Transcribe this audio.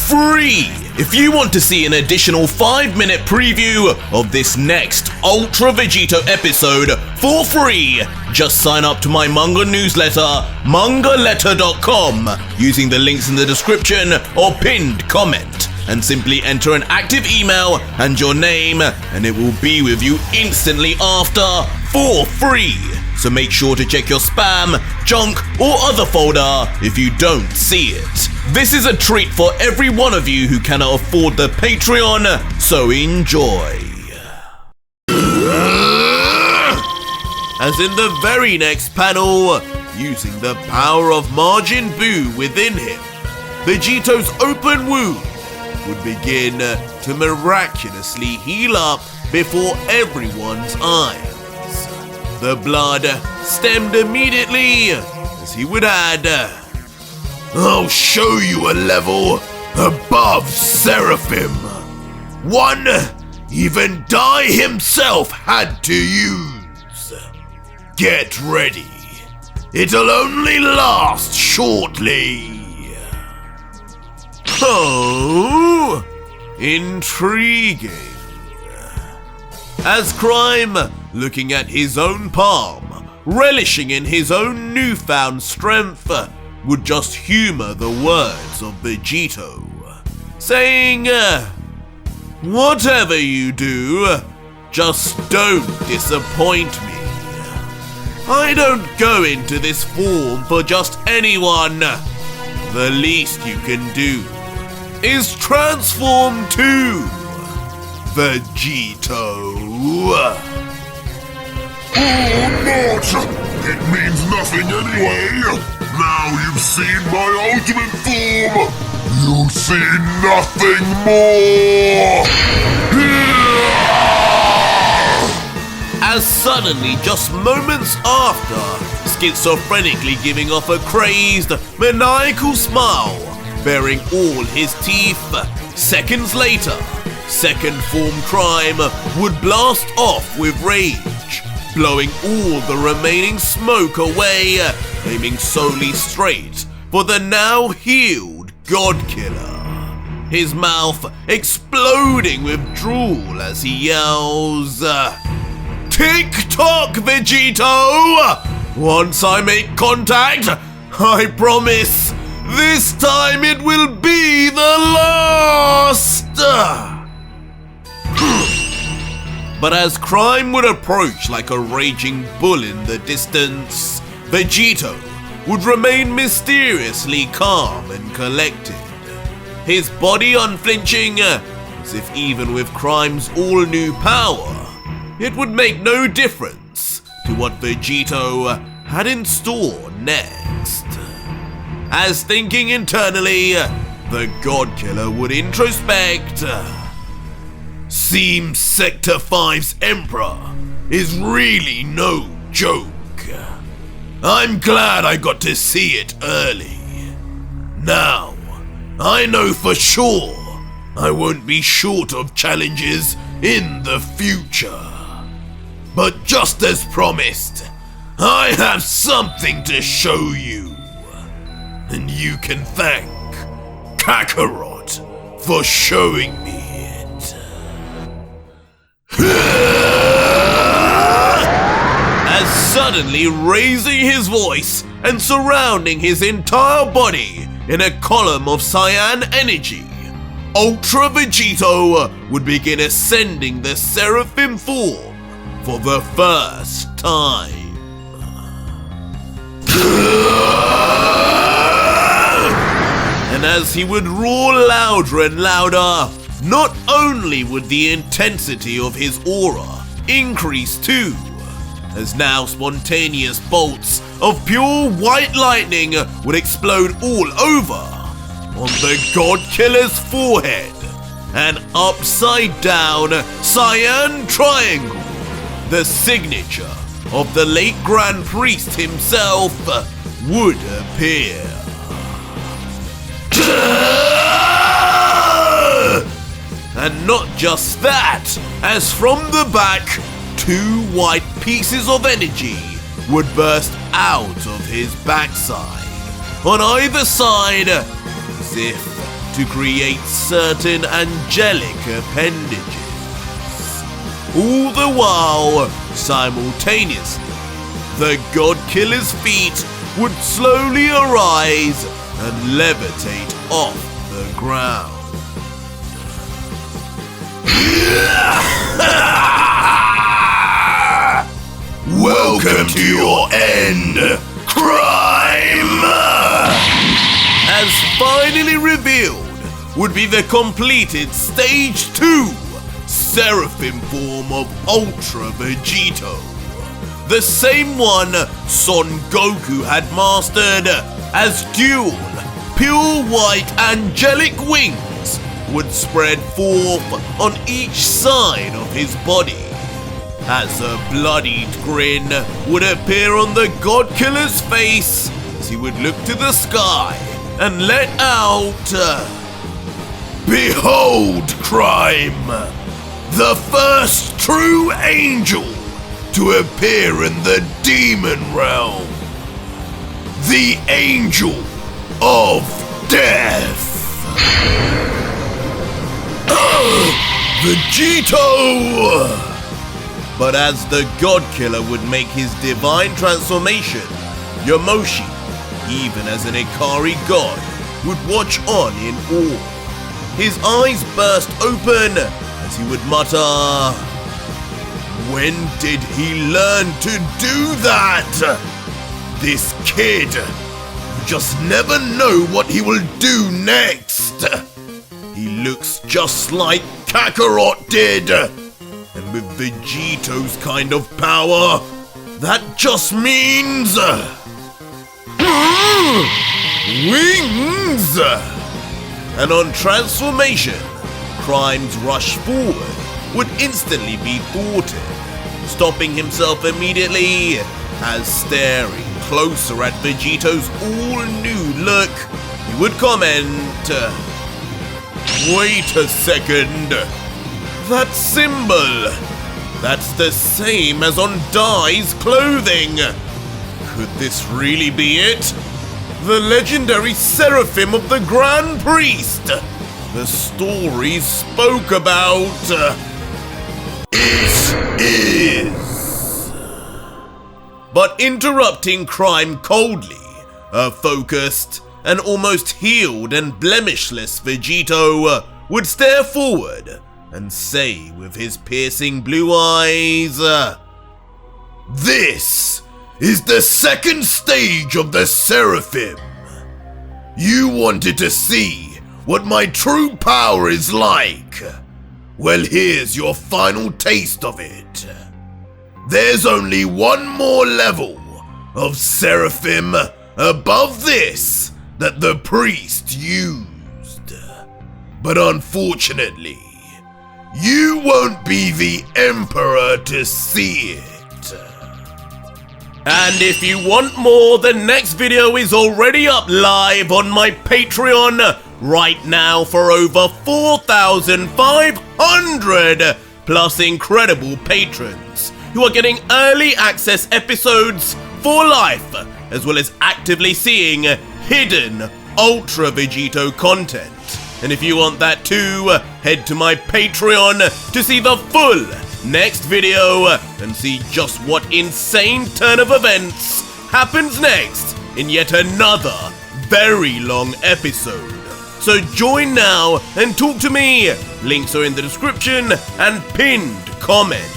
free. If you want to see an additional 5-minute preview of this next Ultra Vegito episode for free, just sign up to my manga newsletter, mangaletter.com, using the links in the description or pinned comment, and simply enter an active email and your name, and it will be with you instantly after for free. So make sure to check your spam, junk, or other folder if you don't see it. This is a treat for every one of you who cannot afford the Patreon, so enjoy. As in the very next panel, using the power of Majin Buu within him, Vegito's open wound would begin to miraculously heal up before everyone's eyes. The blood stemmed immediately as he would add, "I'll show you a level above Seraphim. One even Dai himself had to use. Get ready. It'll only last shortly." Oh, intriguing. As Crime, looking at his own palm, relishing in his own newfound strength, would just humor the words of Vegito, saying, "Whatever you do, just don't disappoint me. I don't go into this form for just anyone. The least you can do is transform too, Vegito." Oh, not! It means nothing anyway. Now you've seen my ultimate form. You'll see nothing more. As suddenly, just moments after, schizophrenically giving off a crazed, maniacal smile, baring all his teeth, seconds later, second form Crime would blast off with rage, blowing all the remaining smoke away, aiming solely straight for the now healed God Killer, his mouth exploding with drool as he yells, "Tick-tock, Vegito! Once I make contact, I promise, this time it will be the last!" But as Crime would approach like a raging bull in the distance, Vegito would remain mysteriously calm and collected, his body unflinching, as if even with Crime's all-new power, it would make no difference to what Vegito had in store next. As thinking internally, the God Killer would introspect, "Seems Sector 5's Emperor is really no joke. I'm glad I got to see it early. Now, I know for sure I won't be short of challenges in the future. But just as promised, I have something to show you. And you can thank Kakarot for showing me it." As suddenly raising his voice and surrounding his entire body in a column of Saiyan energy, Ultra Vegito would begin ascending the Seraphim form for the first time. And as he would roar louder and louder, not only would the intensity of his aura increase too, as now spontaneous bolts of pure white lightning would explode all over on the God Killer's forehead, an upside down cyan triangle, the signature of the late Grand Priest himself, would appear. And not just that, as from the back, 2 white pieces of energy would burst out of his backside, on either side, as if to create certain angelic appendages. All the while, simultaneously, the God Killer's feet would slowly arise and levitate off the ground. Welcome to your end, crime! As finally revealed would be the completed Stage 2 Seraphim form of Ultra Vegito. The same one Son Goku had mastered, as dual, pure white angelic wings would spread forth on each side of his body, as a bloodied grin would appear on the God Killer's face as he would look to the sky and let out, Behold, crime! The first true angel to appear in the demon realm. The Angel of Death. Vegito! But as the God Killer would make his divine transformation, Yamoshi, even as an Ikari god, would watch on in awe. His eyes burst open as he would mutter, "When did he learn to do that? This kid, you just never know what he will do next. He looks just like Kakarot did. And with Vegito's kind of power, that just means wings!" And on transformation, Crime's rush forward would instantly be thwarted, stopping himself immediately as, staring closer at Vegito's all-new look, he would comment, "Wait a second. That symbol, that's the same as on Dai's clothing. Could this really be it? The legendary Seraphim of the Grand Priest the stories spoke about. It is." But interrupting Crime coldly, a focused and almost healed and blemishless Vegito would stare forward and say with his piercing blue eyes, "This is the second stage of the Seraphim. You wanted to see what my true power is like? Well, here's your final taste of it. There's only one more level of Seraphim above this that the priest used. But unfortunately, you won't be the Emperor to see it." And if you want more, the next video is already up live on my Patreon right now for over 4,500 plus incredible patrons who are getting early access episodes for life, as well as actively seeing hidden Ultra Vegito content. And if you want that too, head to my Patreon to see the full next video and see just what insane turn of events happens next in yet another very long episode. So join now and talk to me. Links are in the description and pinned comment.